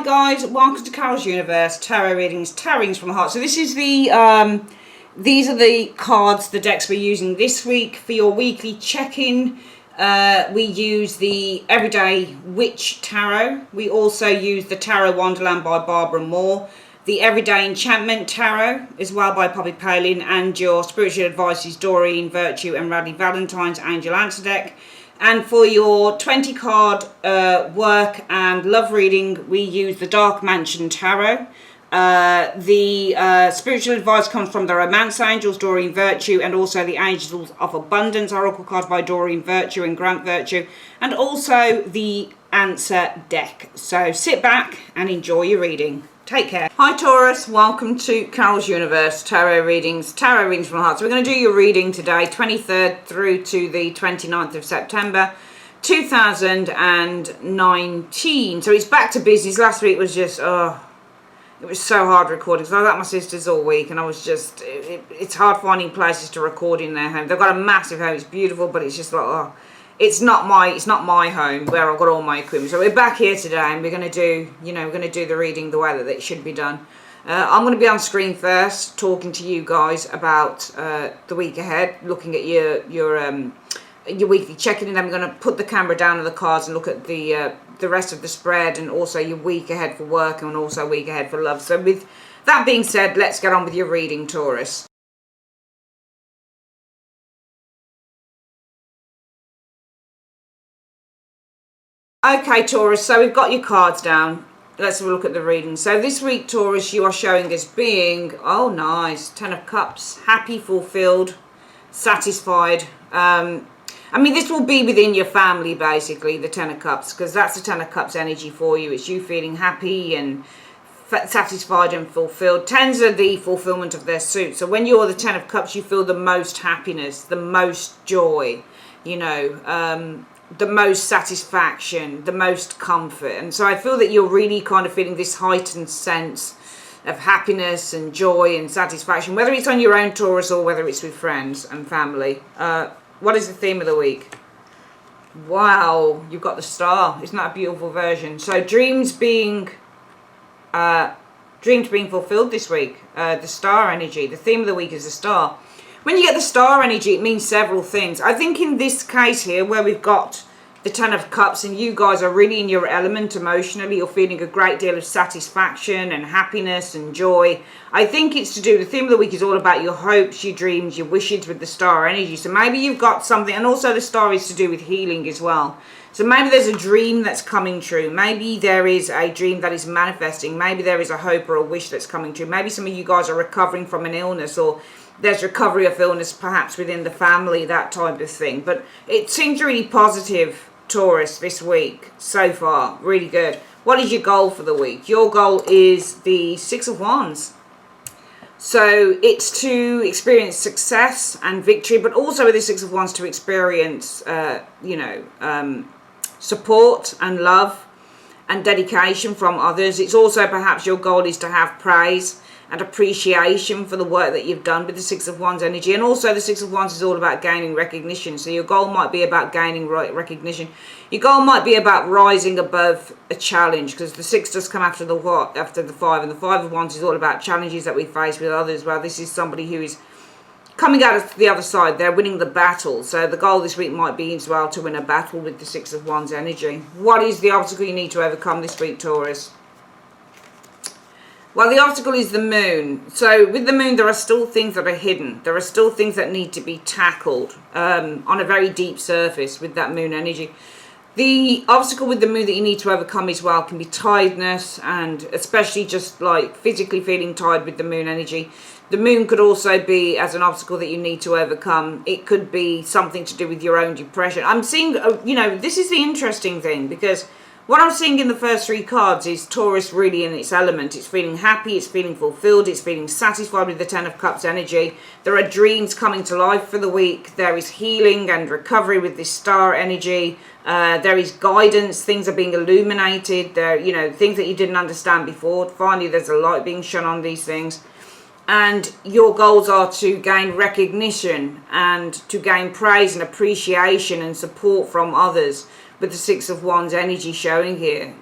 guys, welcome to Carol's Universe, Tarot Readings, Tarot Readings from the Heart. So this is the, these are the cards, the decks we're using this week for your weekly check-in. We use the Everyday Witch Tarot. We also use the Tarot Wonderland by Barbara Moore, the Everyday Enchantment Tarot as well by Poppy Palin, and your Spiritual Advices, Doreen Virtue and Radley Valentine's Angel Answer deck. And for your 20 card work and love reading, we use the Dark Mansion Tarot. The spiritual advice comes from the Romance Angels, Doreen Virtue, and also the Angels of Abundance Oracle cards by Doreen Virtue and Grant Virtue, and also the Answer deck. So sit back and enjoy your reading. Take care. Hi Taurus, welcome to Carol's Universe, Tarot Readings from the Heart. So we're going to do your reading today, 23rd through to the 29th of September, 2019. So it's back to business. Last week was just, it was so hard recording because I was at my sister's all week and I was just, it's hard finding places to record in their home. They've got a massive home, it's beautiful, but it's just like, it's not my home where I've got all my equipment. So we're back here today and we're going to do, we're going to do the reading the way that it should be done. I'm going to be on screen first, talking to you guys about the week ahead, looking at your weekly check-in, and then we're going to put the camera down on the cards and look at the rest of the spread, and also your week ahead for work and also week ahead for love. So with that being said, let's get on with your reading, Taurus. Okay, Taurus, so we've got your cards down. Let's have a look at the reading. So this week, Taurus, you are showing as being, oh nice, 10 of Cups, happy, fulfilled, satisfied. I mean, this will be within your family, basically, the 10 of Cups, because that's the 10 of Cups energy for you. It's you feeling happy and satisfied and fulfilled. 10s are the fulfillment of their suit. So when you're the 10 of Cups, you feel the most happiness, the most joy, the most satisfaction, the most comfort. And so I feel that you're really kind of feeling this heightened sense of happiness and joy and satisfaction, whether it's on your own, Taurus, or whether it's with friends and family. What is the theme of the week? Wow, you've got the Star. Isn't that a beautiful version? So dreams being fulfilled this week. The Star energy. The theme of the week is the Star. When you get the Star energy, it means several things. I think in this case here, where we've got the 10 of Cups and you guys are really in your element emotionally, you're feeling a great deal of satisfaction and happiness and joy. I think it's to do, the theme of the week is all about your hopes, your dreams, your wishes with the Star energy. So maybe you've got something, and also the Star is to do with healing as well. So maybe there's a dream that's coming true. Maybe there is a dream that is manifesting. Maybe there is a hope or a wish that's coming true. Maybe some of you guys are recovering from an illness, or there's recovery of illness perhaps within the family, that type of thing. But it seems really positive, Taurus, this week so far. Really good. What is your goal for the week? Your goal is the 6 of Wands. So it's to experience success and victory, but also with the 6 of Wands to experience, support and love and dedication from others. It's also perhaps your goal is to have praise and appreciation for the work that you've done with the 6 of Wands energy. And also the 6 of Wands is all about gaining recognition. So your goal might be about gaining recognition. Your goal might be about rising above a challenge, because the 6 does come after the 5, and the 5 of Wands is all about challenges that we face with others. Well, this is somebody who is coming out of the other side. They're winning the battle. So the goal this week might be as well to win a battle with the 6 of Wands energy. What is the obstacle you need to overcome this week, Taurus? Well, the obstacle is the moon. So with the moon, there are still things that are hidden. There are still things that need to be tackled on a very deep surface with that moon energy. The obstacle with the moon that you need to overcome as well can be tiredness, and especially just like physically feeling tired with the moon energy. The moon could also be as an obstacle that you need to overcome. It could be something to do with your own depression. I'm seeing, this is the interesting thing, because what I'm seeing in the first 3 cards is Taurus really in its element. It's feeling happy, it's feeling fulfilled, it's feeling satisfied with the 10 of Cups energy. There are dreams coming to life for the week. There is healing and recovery with this Star energy. There is guidance. Things are being illuminated. There, things that you didn't understand before. Finally, there's a light being shone on these things. And your goals are to gain recognition and to gain praise and appreciation and support from others with the Six of Wands energy showing here.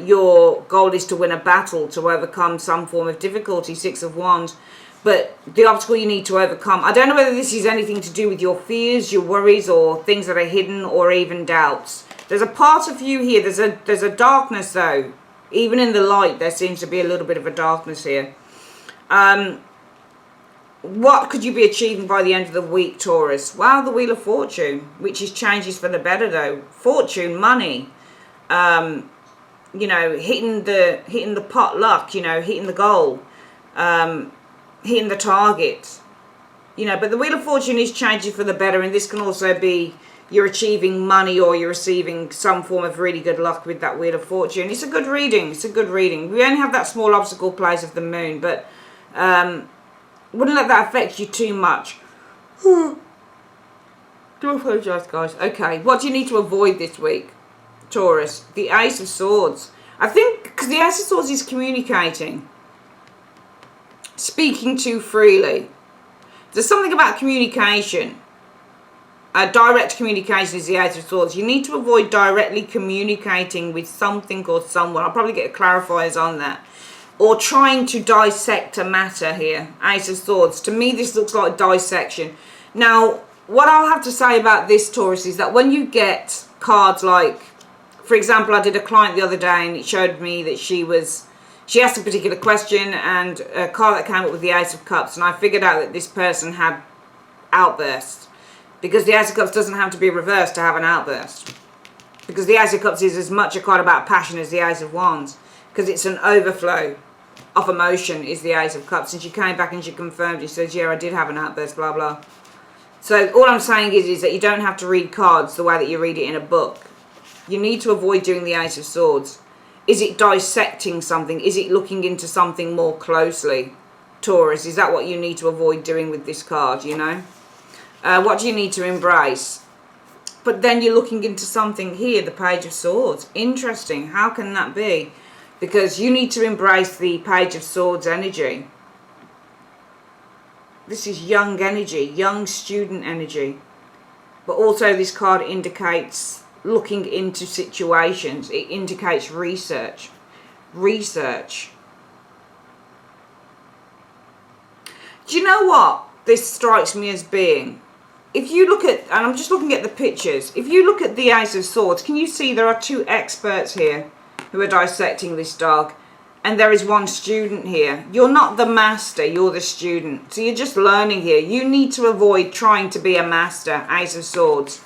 Your goal is to win a battle, to overcome some form of difficulty, Six of Wands. But the obstacle you need to overcome, I don't know whether this is anything to do with your fears, your worries, or things that are hidden, or even doubts. There's a part of you here, there's a darkness though. Even in the light, there seems to be a little bit of a darkness here. What could you be achieving by the end of the week, Taurus? Well, the Wheel of Fortune, which is changes for the better though. Fortune, money, you know, hitting the pot luck, you know, hitting the goal, hitting the target, you know. But the Wheel of Fortune is changing for the better, and this can also be you're achieving money or you're receiving some form of really good luck with that Wheel of Fortune. It's a good reading. It's a good reading. We only have that small obstacle place of the moon, but wouldn't let that affect you too much. Do apologise, guys. Okay, what do you need to avoid this week, Taurus? The Ace of Swords. I think because the Ace of Swords is communicating, speaking too freely. There's something about communication. Direct communication is the Ace of Swords. You need to avoid directly communicating with something or someone. I'll probably get clarifiers on that. Or trying to dissect a matter here. Ace of Swords. To me, this looks like dissection. Now, what I'll have to say about this, Taurus, is that when you get cards like, for example, I did a client the other day and it showed me that she asked a particular question, and a card that came up with the Ace of Cups, and I figured out that this person had outbursts. Because the Ace of Cups doesn't have to be reversed to have an outburst. Because the Ace of Cups is as much a card about passion as the Ace of Wands. Because it's an overflow of emotion is the Ace of Cups. And she came back and she confirmed. She says, yeah, I did have an outburst, blah, blah. So all I'm saying is that you don't have to read cards the way that you read it in a book. You need to avoid doing the Ace of Swords. Is it dissecting something? Is it looking into something more closely? Taurus, is that what you need to avoid doing with this card, you know? What do you need to embrace? But then you're looking into something here, the Page of Swords. Interesting. How can that be? Because you need to embrace the Page of Swords energy. This is young energy, young student energy. But also this card indicates looking into situations. It indicates research. Research. Do you know what this strikes me as being? If you look at, and I'm just looking at the pictures, if you look at the Ace of Swords, can you see there are two experts here who are dissecting this dog, and there is one student here. You're not the master, you're the student. So you're just learning here. You need to avoid trying to be a master, Ace of Swords.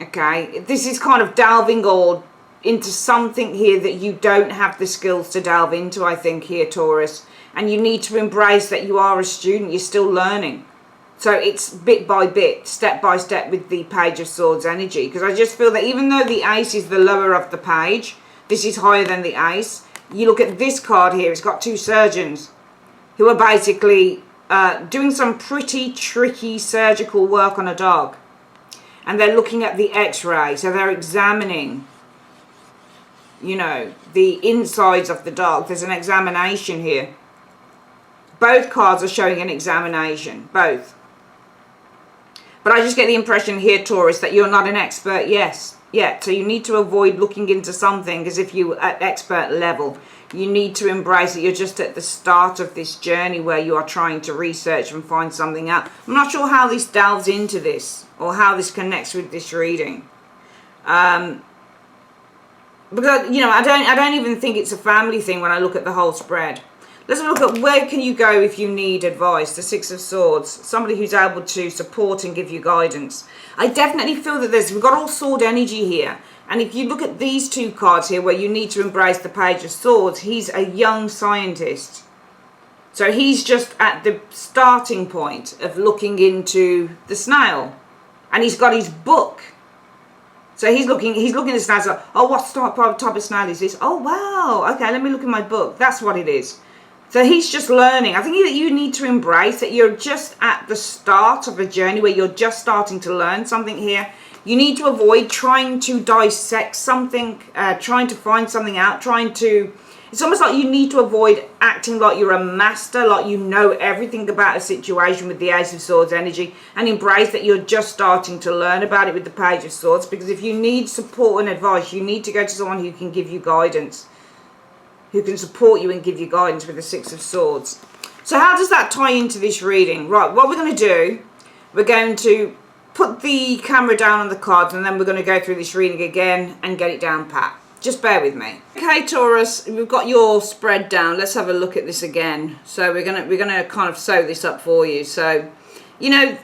Okay, this is kind of delving all into something here that you don't have the skills to delve into, I think, here, Taurus. And you need to embrace that you are a student, you're still learning. So it's bit by bit, step by step with the Page of Swords energy. Because I just feel that even though the Ace is the lower of the page, this is higher than the Ace. You look at this card here, it's got two surgeons who are basically doing some pretty tricky surgical work on a dog. And they're looking at the X-ray, so they're examining, you know, the insides of the dog. There's an examination here. Both cards are showing an examination, both. But I just get the impression here, Taurus, that you're not an expert yet. So you need to avoid looking into something as if you're at expert level. You need to embrace that you're just at the start of this journey where you are trying to research and find something out. I'm not sure how this delves into this or how this connects with this reading. Because, you know, I don't even think it's a family thing when I look at the whole spread. Let's look at where can you go if you need advice. The Six of Swords. Somebody who's able to support and give you guidance. I definitely feel that we've got all sword energy here. And if you look at these two cards here where you need to embrace the Page of Swords, he's a young scientist. So he's just at the starting point of looking into the snail. And he's got his book. So he's looking at the snail. Like, oh, what type of snail is this? Oh, wow. Okay, let me look in my book. That's what it is. So he's just learning. I think that you need to embrace that you're just at the start of a journey where you're just starting to learn something here. You need to avoid trying to dissect something, trying to find something out, trying to It's almost like you need to avoid acting like you're a master, like you know everything about a situation with the Ace of Swords energy, and embrace that you're just starting to learn about it with the Page of Swords. Because if you need support and advice, you need to go to someone who can give you guidance, who can support you and give you guidance with the Six of Swords. So how does that tie into this reading? Right, what we're going to do, we're going to put the camera down on the cards, and then we're going to go through this reading again and get it down pat. Just bear with me. Okay, Taurus, we've got your spread down. Let's have a look at this again. So we're gonna kind of sew this up for you. So, you know,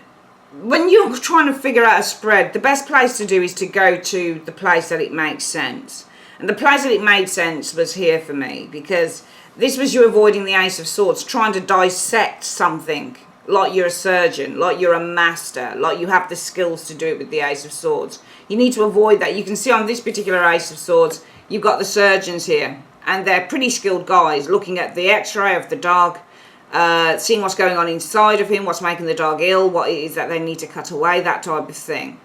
when you're trying to figure out a spread, the best place to do is to go to the place that it makes sense. And the place that it made sense was here for me, because this was you avoiding the Ace of Swords, trying to dissect something like you're a surgeon, like you're a master, like you have the skills to do it with the Ace of Swords. You need to avoid that. You can see on this particular Ace of Swords, you've got the surgeons here, and they're pretty skilled guys looking at the x-ray of the dog, seeing what's going on inside of him, what's making the dog ill, what it is that they need to cut away, that type of thing.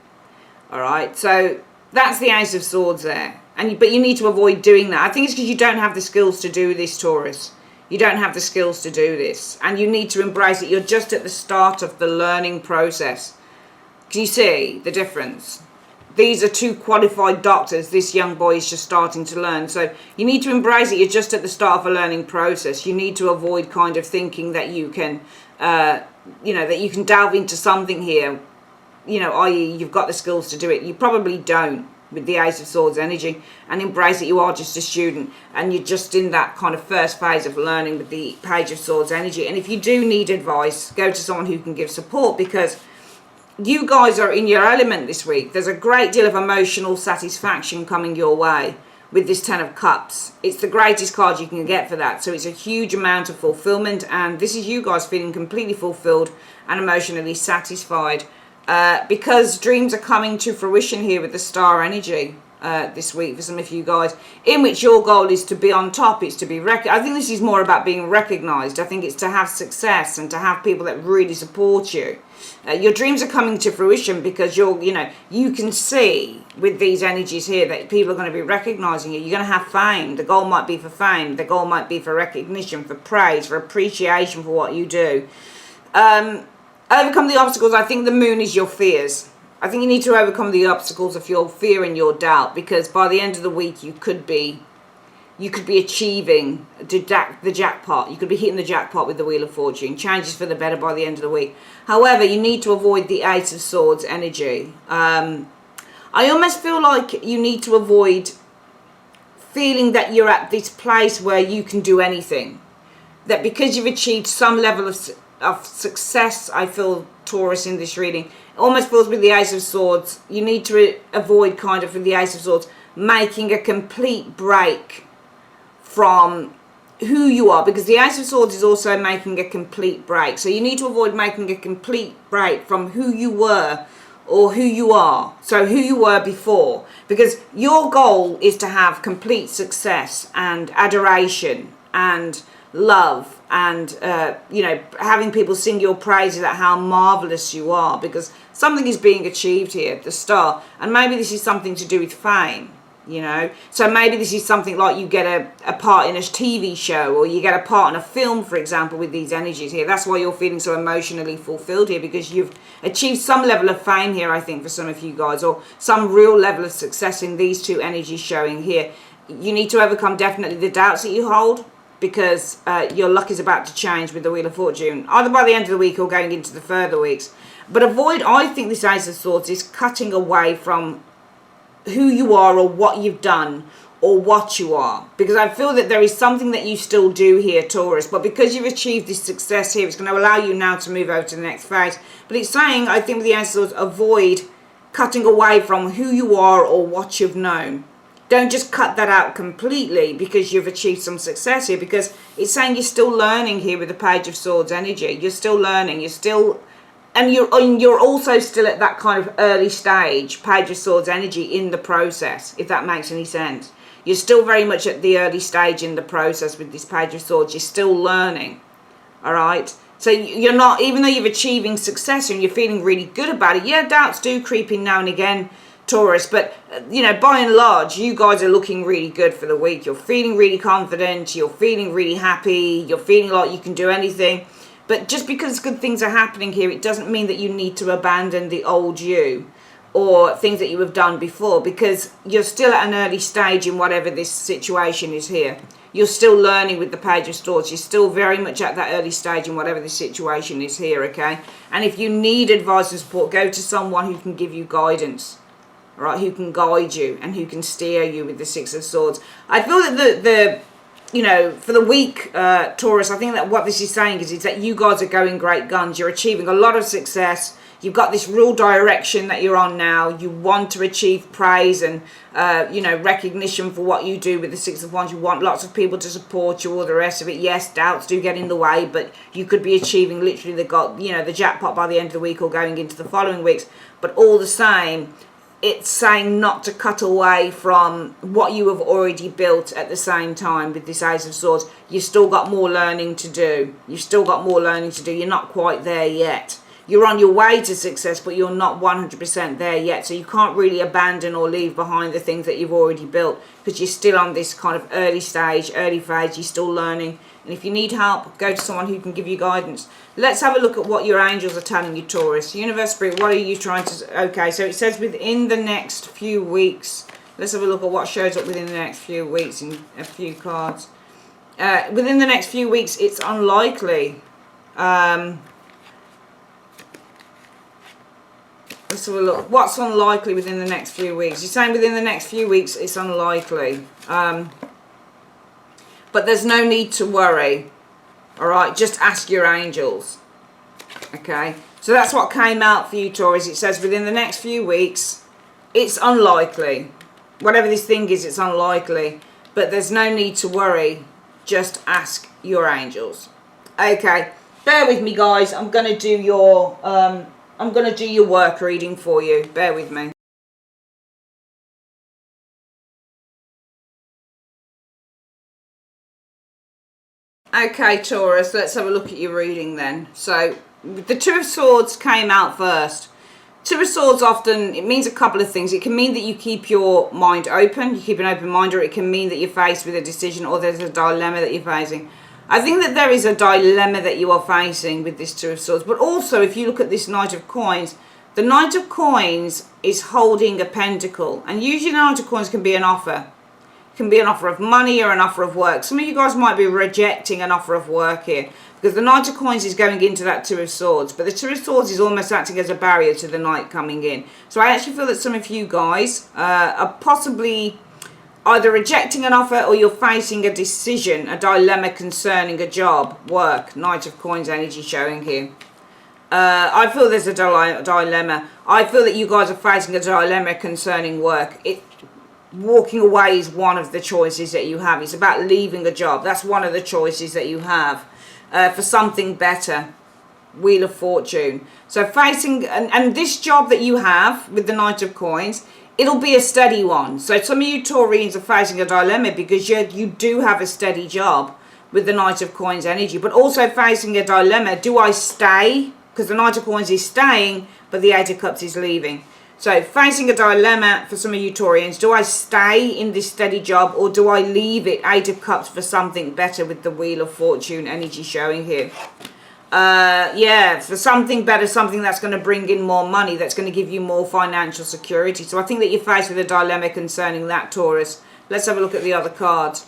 All right, so that's the Ace of Swords there. But you need to avoid doing that. I think it's because you don't have the skills to do this, Taurus. You don't have the skills to do this, and you need to embrace it. You're just at the start of the learning process. Can you see the difference? These are two qualified doctors. This young boy is just starting to learn. So you need to embrace it. You're just at the start of a learning process. You need to avoid kind of thinking that you can, you know, that you can delve into something here, you know, i.e. you've got the skills to do it. You probably don't with the Ace of Swords energy, and embrace it. You are just a student, and you're just in that kind of first phase of learning with the Page of Swords energy. And if you do need advice, go to someone who can give support, because you guys are in your element this week. There's a great deal of emotional satisfaction coming your way with this Ten of Cups. It's the greatest card you can get for that. So it's a huge amount of fulfillment, and this is you guys feeling completely fulfilled and emotionally satisfied. Because dreams are coming to fruition here with the Star energy this week for some of you guys, in which your goal is to be on top. It's to be I think this is more about being recognized. I think it's to have success and to have people that really support you. Your dreams are coming to fruition because you can see with these energies here that people are going to be recognizing you. You're going to have fame. The goal might be for fame. The goal might be for recognition, for praise, for appreciation for what you do. Overcome the obstacles. I think the moon is your fears. I think you need to overcome the obstacles of your fear and your doubt, because by the end of the week you could be achieving the jackpot. You could be hitting the jackpot with the Wheel of Fortune. Changes for the better by the end of the week. However, you need to avoid the Ace of Swords energy. I almost feel like you need to avoid feeling that you're at this place where you can do anything. That because you've achieved some level of success, I feel, Taurus, in this reading, it almost feels with the Ace of Swords, you need to avoid kind of with the Ace of Swords making a complete break from who you are, because the Ace of Swords is also making a complete break. So you need to avoid making a complete break from who you were or who you are, so who you were before, because your goal is to have complete success and adoration and love and having people sing your praises at how marvelous you are, because something is being achieved here at the start. And maybe this is something to do with fame, so maybe this is something like you get a part in a TV show, or you get a part in a film, for example, with these energies here. That's why you're feeling so emotionally fulfilled here, because you've achieved some level of fame here, I think, for some of you guys, or some real level of success in these two energies showing here. You need to overcome definitely the doubts that you hold, because your luck is about to change with the Wheel of Fortune, either by the end of the week or going into the further weeks. But I think this Ace of Swords is cutting away from who you are or what you've done or what you are, because I feel that there is something that you still do here, Taurus, but because you've achieved this success here, it's going to allow you now to move over to the next phase. But it's saying, I think with the Ace of Swords, avoid cutting away from who you are or what you've known. Don't just cut that out completely because you've achieved some success here, because it's saying you're still learning here with the Page of Swords energy. You're still learning. And you're also still at that kind of early stage, Page of Swords energy, in the process, if that makes any sense. You're still very much at the early stage in the process with this Page of Swords. You're still learning, all right? So you're not, even though you're achieving success and you're feeling really good about it, yeah, doubts do creep in now and again, Taurus. But, you know, by and large, you guys are looking really good for the week. You're feeling really confident. You're feeling really happy. You're feeling like you can do anything. But just because good things are happening here, it doesn't mean that you need to abandon the old you or things that you have done before, because you're still at an early stage in whatever this situation is here. You're still learning with the Page of Swords. You're still very much at that early stage in whatever the situation is here, okay? And if you need advice and support, go to someone who can give you guidance, right? Who can guide you and who can steer you with the Six of Swords. I feel that the you know, for the week, Taurus, I think that what this is saying is that you guys are going great guns. You're achieving a lot of success. You've got this real direction that you're on now. You want to achieve praise and, you know, recognition for what you do with the Six of Wands. You want lots of people to support you, all the rest of it. Yes, doubts do get in the way, but you could be achieving literally the jackpot by the end of the week or going into the following weeks. But all the same, it's saying not to cut away from what you have already built at the same time with this Ace of Swords. You've still got more learning to do. You've still got more learning to do. You're not quite there yet. You're on your way to success, but you're not 100% there yet. So you can't really abandon or leave behind the things that you've already built, because you're still on this kind of early stage, early phase. You're still learning. And if you need help, go to someone who can give you guidance. Let's have a look at what your angels are telling you, Taurus. Universe, Spirit, what are you trying to... Okay, so it says within the next few weeks. Let's have a look at what shows up within the next few weeks in a few cards. Within the next few weeks, it's unlikely. Let's have a look. What's unlikely within the next few weeks? You're saying within the next few weeks it's unlikely. But there's no need to worry. Alright, just ask your angels. Okay, so that's what came out for you, Taurus. It says within the next few weeks it's unlikely. Whatever this thing is, it's unlikely. But there's no need to worry. Just ask your angels. Okay, bear with me, guys. I'm going to do your... I'm going to do your work reading for you. Bear with me. Okay, Taurus, let's have a look at your reading then. So, the Two of Swords came out first. Two of Swords often, it means a couple of things. It can mean that you keep your mind open, you keep an open mind, or it can mean that you're faced with a decision or there's a dilemma that you're facing. I think that there is a dilemma that you are facing with this Two of Swords. But also, if you look at this Knight of Coins, the Knight of Coins is holding a pentacle. And usually the Knight of Coins can be an offer. It can be an offer of money or an offer of work. Some of you guys might be rejecting an offer of work here, because the Knight of Coins is going into that Two of Swords. But the Two of Swords is almost acting as a barrier to the Knight coming in. So I actually feel that some of you guys are possibly... either rejecting an offer or you're facing a decision, a dilemma concerning a job, work. Knight of Coins energy showing here. I feel there's a dilemma. I feel that you guys are facing a dilemma concerning work. Walking away is one of the choices that you have. It's about leaving a job. That's one of the choices that you have for something better. Wheel of Fortune. So facing, and this job that you have with the Knight of Coins, it'll be a steady one. So some of you Taurians are facing a dilemma because you do have a steady job with the Knight of Coins energy, but also facing a dilemma. Do I stay? Because the Knight of Coins is staying, but the Eight of Cups is leaving. So facing a dilemma for some of you Taurians. Do I stay in this steady job or do I leave it? Eight of Cups for something better with the Wheel of Fortune energy showing here. Yeah, for something better, something that's going to bring in more money, that's going to give you more financial security. So I think that you're faced with a dilemma concerning that, Taurus. Let's have a look at the other cards.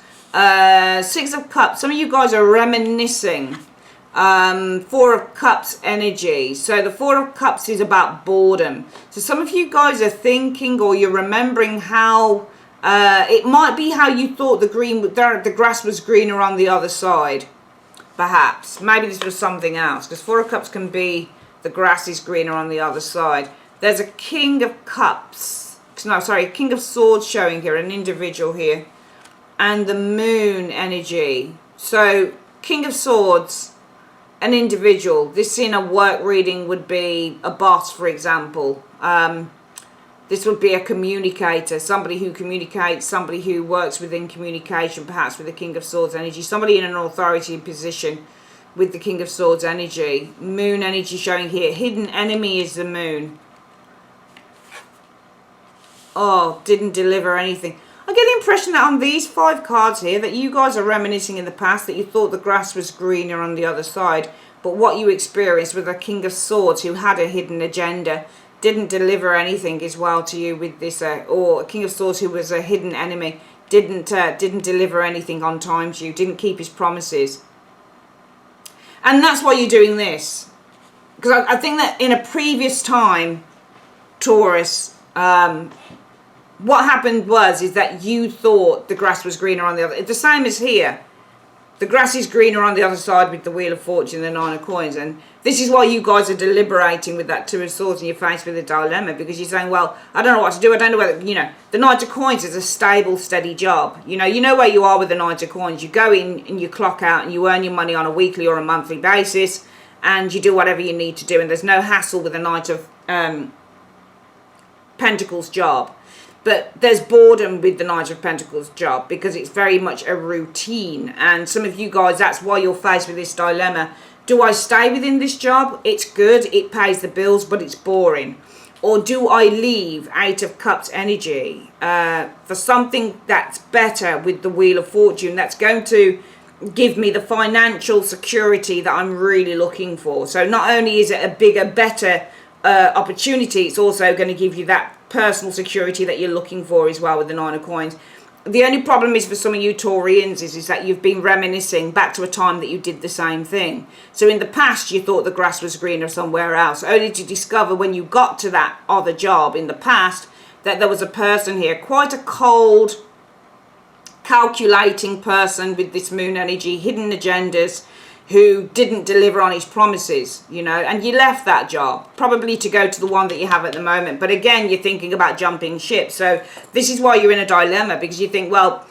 Six of Cups. Some of you guys are reminiscing. Four of Cups energy. So the Four of Cups is about boredom. So some of you guys are thinking, or you're remembering how it might be how you thought the grass was greener on the other side. Perhaps. Maybe this was something else. Because Four of Cups can be the grass is greener on the other side. There's a King of Cups. No, sorry, King of Swords showing here. An individual here. And the Moon energy. So, King of Swords, an individual. This in a work reading would be a boss, for example. This would be a communicator, somebody who communicates, somebody who works within communication, perhaps with the King of Swords energy, somebody in an authority position with the King of Swords energy. Moon energy showing here. Hidden enemy is the Moon. Oh, didn't deliver anything. I get the impression that on these 5 cards here that you guys are reminiscing in the past that you thought the grass was greener on the other side, but what you experienced with a King of Swords who had a hidden agenda didn't deliver anything as well to you with this, or a King of Swords who was a hidden enemy didn't deliver anything on time to you, didn't keep his promises. And that's why you're doing this. Because I think that in a previous time, Taurus, what happened is that you thought the grass was greener on the other. It's the same as here. The grass is greener on the other side with the Wheel of Fortune and the 9 of Coins. And this is why you guys are deliberating with that 2 of Swords and you're faced with a dilemma. Because you're saying, well, I don't know what to do. I don't know whether, you know, the Knight of Coins is a stable, steady job. You know where you are with the Knight of Coins. You go in and you clock out and you earn your money on a weekly or a monthly basis. And you do whatever you need to do. And there's no hassle with the Knight of Pentacles job. But there's boredom with the Knight of Pentacles job because it's very much a routine. And some of you guys, that's why you're faced with this dilemma. Do I stay within this job? It's good, it pays the bills, but it's boring. Or do I leave 8 of Cups energy for something that's better with the Wheel of Fortune, that's going to give me the financial security that I'm really looking for. So not only is it a bigger, better opportunity, it's also going to give you that personal security that you're looking for as well with the 9 of Coins. The only problem is for some of you Taurians is that you've been reminiscing back to a time that you did the same thing. So in the past you thought the grass was greener somewhere else, only to discover when you got to that other job in the past that there was a person here, quite a cold, calculating person with this moon energy, hidden agendas, who didn't deliver on his promises, you know, and you left that job, probably to go to the one that you have at the moment. But again, you're thinking about jumping ship. So this is why you're in a dilemma, because you think, well,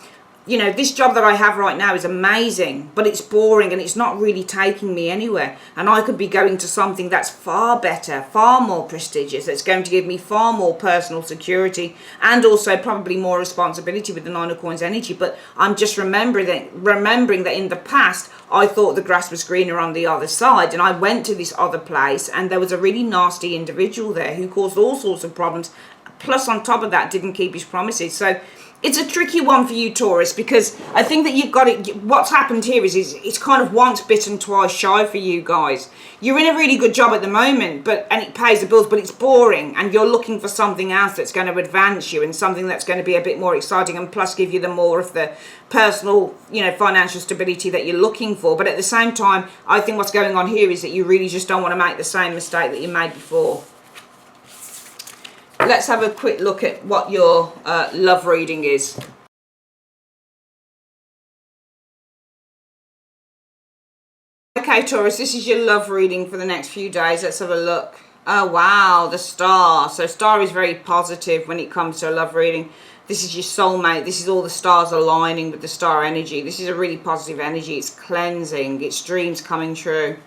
you know, this job that I have right now is amazing, but it's boring and it's not really taking me anywhere. And I could be going to something that's far better, far more prestigious, that's going to give me far more personal security and also probably more responsibility with the 9 of Coins energy. But I'm just remembering that in the past, I thought the grass was greener on the other side, and I went to this other place and there was a really nasty individual there who caused all sorts of problems. Plus, on top of that, didn't keep his promises. So it's a tricky one for you, Taurus, because I think that you've got it. What's happened here is it's kind of once bitten, twice shy for you guys. You're in a really good job at the moment, and it pays the bills, but it's boring, and you're looking for something else that's going to advance you and something that's going to be a bit more exciting and plus give you the more of the personal, you know, financial stability that you're looking for. But at the same time, I think what's going on here is that you really just don't want to make the same mistake that you made before. Let's have a quick look at what your love reading is. Okay, Taurus, this is your love reading for the next few days. Let's have a look. Oh, wow, the star. So star is very positive when it comes to a love reading. This is your soulmate. This is all the stars aligning with the star energy. This is a really positive energy. It's cleansing. It's dreams coming true.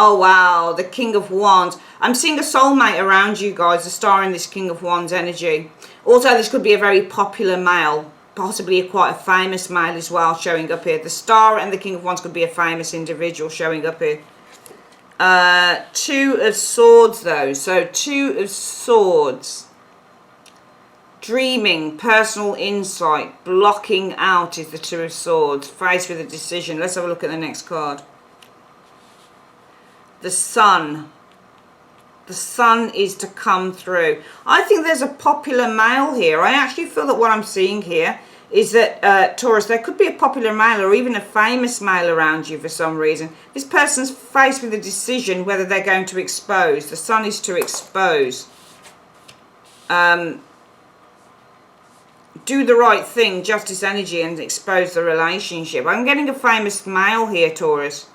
Oh, wow, the King of Wands. I'm seeing a soulmate around you guys, the star in this King of Wands energy. Also, this could be a very popular male, possibly quite a famous male as well showing up here. The star and the King of Wands could be a famous individual showing up here. 2 of Swords, though. So 2 of Swords. Dreaming, personal insight, blocking out is the 2 of Swords. Faced with a decision. Let's have a look at the next card. The Sun. The Sun is to come through. I think there's a popular male here. I actually feel that what I'm seeing here is that, Taurus, there could be a popular male or even a famous male around you for some reason. This person's faced with a decision whether they're going to expose. The Sun is to expose. Do the right thing, justice energy, and expose the relationship. I'm getting a famous male here, Taurus.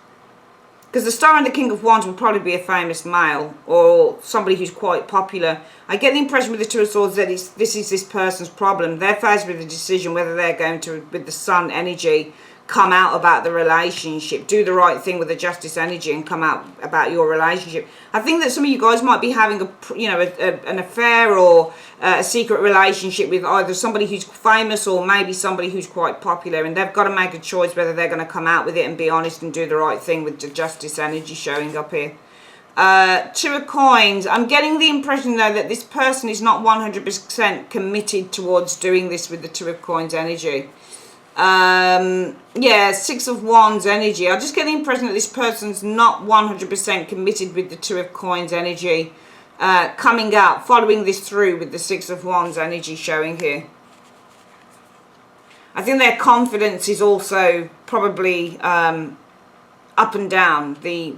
Because the star and the King of Wands will probably be a famous male or somebody who's quite popular. I get the impression with the 2 of Swords that this is this person's problem. They're faced with a decision whether they're going to, with the Sun energy, come out about the relationship, do the right thing with the justice energy and come out about your relationship. I think that some of you guys might be having an affair or a secret relationship with either somebody who's famous or maybe somebody who's quite popular, and they've got to make a choice whether they're going to come out with it and be honest and do the right thing with the justice energy showing up here. Two of Coins. I'm getting the impression though that this person is not 100% committed towards doing this with the Two of Coins energy. Yeah, Six of Wands energy. I just get the impression that this person's not 100% committed with the Two of Coins energy. Coming out, following this through with the Six of Wands energy showing here. I think their confidence is also probably up and down. The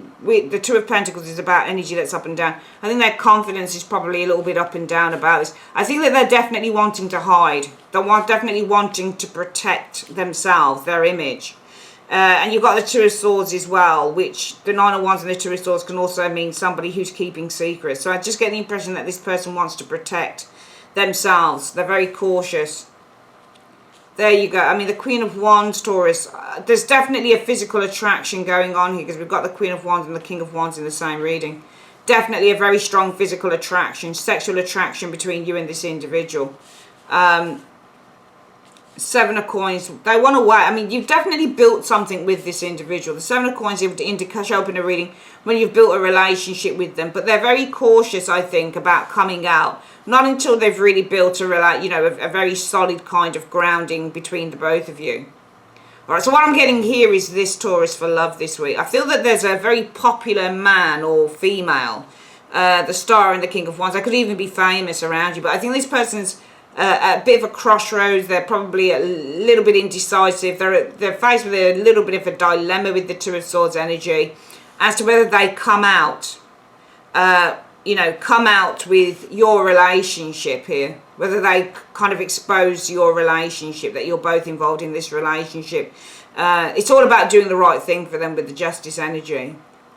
Two of Pentacles is about energy that's up and down. I think their confidence is probably a little bit up and down about this. I think that they're definitely wanting to hide. They're definitely wanting to protect themselves, their image. And you've got the Two of Swords as well, which the Nine of Wands and the Two of Swords can also mean somebody who's keeping secrets. So I just get the impression that this person wants to protect themselves. They're very cautious. There you go. I mean, the Queen of Wands, Taurus, there's definitely a physical attraction going on here because we've got the Queen of Wands and the King of Wands in the same reading. Definitely a very strong physical attraction, sexual attraction between you and this individual. Seven of Coins, they want to wait. I mean, you've definitely built something with this individual. The Seven of Coins able to show up in a reading when you've built a relationship with them, but they're very cautious, I think, about coming out. Not until they've really built a very solid kind of grounding between the both of you. All right, so what I'm getting here is this, Taurus, for love this week. I feel that there's a very popular man or female, the Star and the King of Wands. They could even be famous around you, but I think this person's a bit of a crossroads. They're probably a little bit indecisive. They're faced with a little bit of a dilemma with the Two of Swords energy as to whether they come out, come out with your relationship here, whether they kind of expose your relationship, that you're both involved in this relationship. It's all about doing the right thing for them with the Justice energy.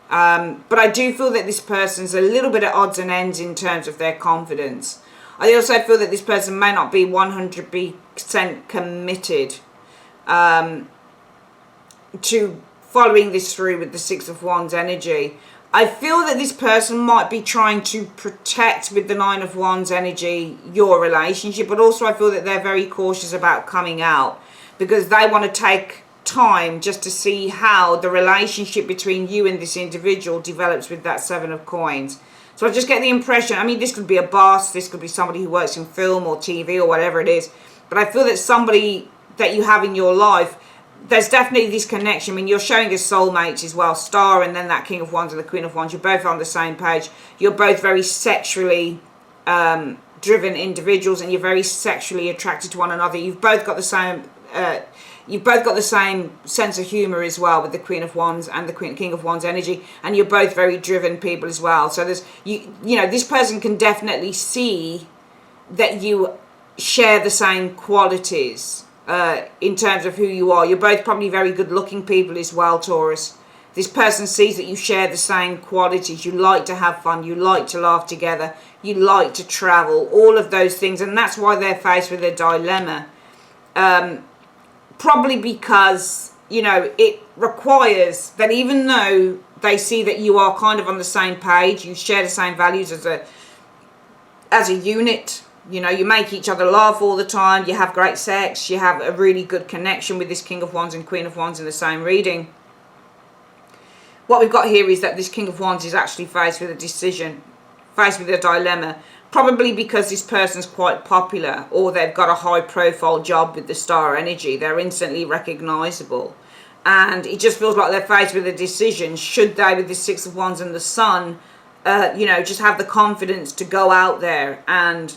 But I do feel that this person's a little bit at odds and ends in terms of their confidence. I also feel that this person may not be 100% committed to following this through with the Six of Wands energy. I feel that this person might be trying to protect with the Nine of Wands energy your relationship, but also I feel that they're very cautious about coming out because they want to take time just to see how the relationship between you and this individual develops with that Seven of Coins. So I just get the impression, I mean, this could be a boss, this could be somebody who works in film or TV or whatever it is, but I feel that somebody that you have in your life, there's definitely this connection. I mean, you're showing as soulmates as well, Star and then that King of Wands and the Queen of Wands. You're both on the same page. You're both very sexually driven individuals and you're very sexually attracted to one another. You've both got the same... You've both got the same sense of humour as well with the Queen of Wands and the King of Wands energy, and you're both very driven people as well. So there's this person can definitely see that you share the same qualities in terms of who you are. You're both probably very good-looking people as well, Taurus. This person sees that you share the same qualities. You like to have fun. You like to laugh together. You like to travel. All of those things, and that's why they're faced with a dilemma. Probably because, it requires that even though they see that you are kind of on the same page, you share the same values as a unit, you make each other laugh all the time, you have great sex, you have a really good connection with this King of Wands and Queen of Wands in the same reading. What we've got here is that this King of Wands is actually faced with a decision, faced with a dilemma. Probably because this person's quite popular or they've got a high profile job with the Star energy. They're instantly recognizable. And it just feels like they're faced with a decision. Should they, with the Six of Wands and the Sun, just have the confidence to go out there and,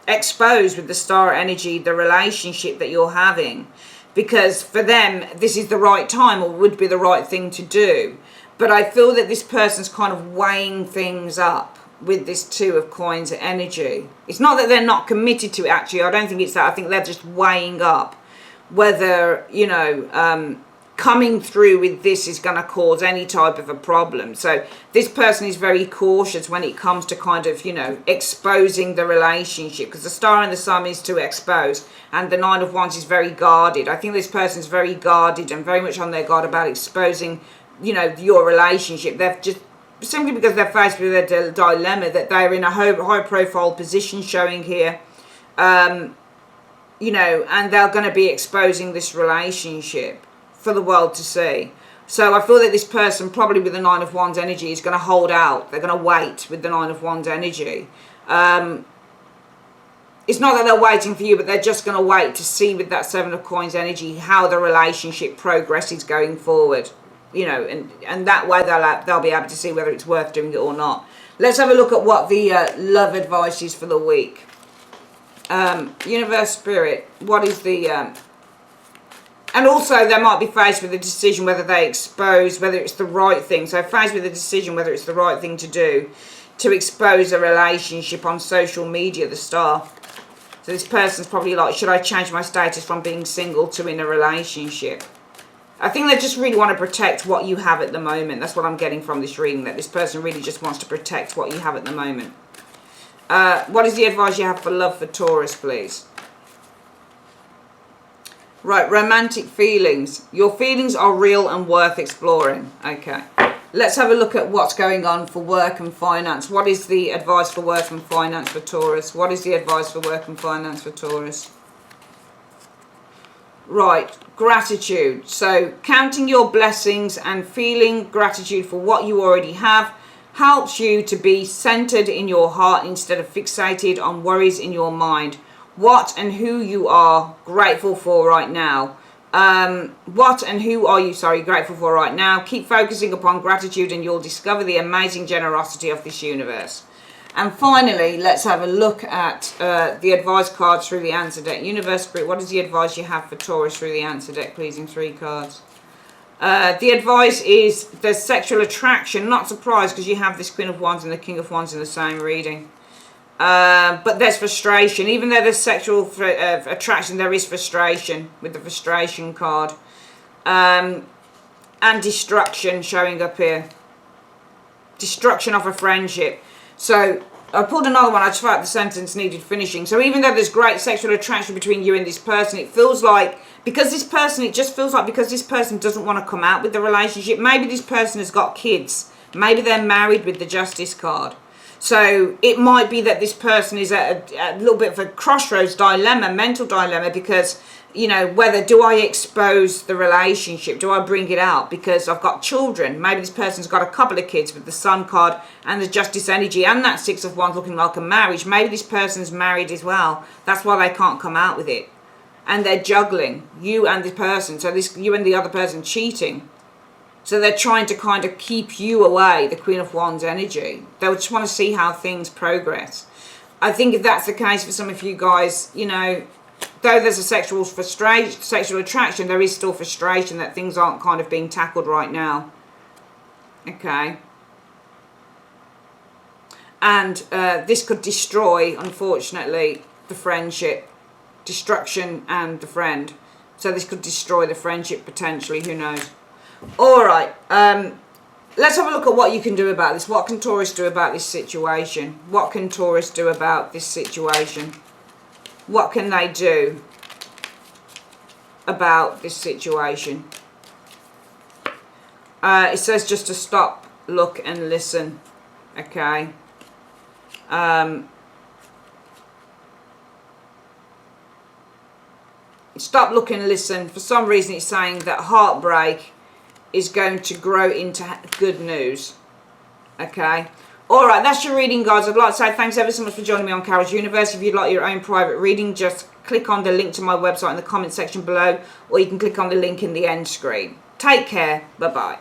expose with the Star energy the relationship that you're having. Because for them, this is the right time or would be the right thing to do. But I feel that this person's kind of weighing things up with this Two of Coins energy. It's not that they're not committed to it, actually. I don't think it's that. I think they're just weighing up whether, coming through with this is going to cause any type of a problem. So this person is very cautious when it comes to kind of, exposing the relationship, because the Star and the Sun is to expose and the Nine of Wands is very guarded. I think this person's very guarded and very much on their guard about exposing, your relationship. They've just simply because they're faced with a dilemma that they're in a high profile position showing here, and they're going to be exposing this relationship for the world to see. So I feel that this person, probably with the Nine of Wands energy, is going to hold out. They're going to wait with the Nine of Wands energy. It's not that they're waiting for you, but they're just going to wait to see with that Seven of Coins energy how the relationship progresses going forward. You know, and that way they'll be able to see whether it's worth doing it or not. Let's have a look at what the love advice is for the week. Universe, Spirit, what is the... and also they might be faced with a decision whether they expose, whether it's the right thing. So faced with a decision whether it's the right thing to do to expose a relationship on social media, the Star. So this person's probably like, should I change my status from being single to in a relationship? I think they just really want to protect what you have at the moment. That's what I'm getting from this reading, that this person really just wants to protect what you have at the moment. What is the advice you have for love for Taurus, please? Right, romantic feelings. Your feelings are real and worth exploring. Okay. Let's have a look at what's going on for work and finance. What is the advice for work and finance for Taurus? What is the advice for work and finance for Taurus? Right, gratitude. So counting your blessings and feeling gratitude for what you already have helps you to be centered in your heart instead of fixated on worries in your mind. What and who you are grateful for right now. What and who are you, grateful for right now. Keep focusing upon gratitude and you'll discover the amazing generosity of this universe. And finally, let's have a look at the advice cards through the answer deck. Universe, Spirit, what is the advice you have for Taurus through the answer deck, please, in 3 cards? The advice is there's sexual attraction. Not surprised because you have this Queen of Wands and the King of Wands in the same reading. But there's frustration. Even though there's sexual attraction, there is frustration with the frustration card. And destruction showing up here. Destruction of a friendship. So I pulled another one. I just felt the sentence needed finishing. So even though there's great sexual attraction between you and this person, it feels like because this person doesn't want to come out with the relationship. Maybe this person has got kids. Maybe they're married with the Justice card. So it might be that this person is at a little bit of a crossroads dilemma, mental dilemma, because, you know, whether do I expose the relationship? Do I bring it out? Because I've got children. Maybe this person's got a couple of kids with the Sun card and the Justice energy and that Six of Wands looking like a marriage. Maybe this person's married as well. That's why they can't come out with it. And they're juggling, you and the person. So you and the other person cheating. So they're trying to kind of keep you away, the Queen of Wands energy. They just want to see how things progress. I think if that's the case for some of you guys, you know, though there's a sexual attraction, there is still frustration that things aren't kind of being tackled right now. Okay. And this could destroy, unfortunately, the friendship. Destruction and the friend. So this could destroy the friendship potentially, who knows. Alright, let's have a look at what you can do about this. What can Taurus do about this situation? What can Taurus do about this situation? What can they do about this situation? It says just to stop, look and listen. Okay. Stop, look and listen. For some reason it's saying that heartbreak is going to grow into good news. Okay. Alright, that's your reading, guys. I'd like to say thanks ever so much for joining me on Carol's Universe. If you'd like your own private reading, just click on the link to my website in the comment section below, or you can click on the link in the end screen. Take care. Bye-bye.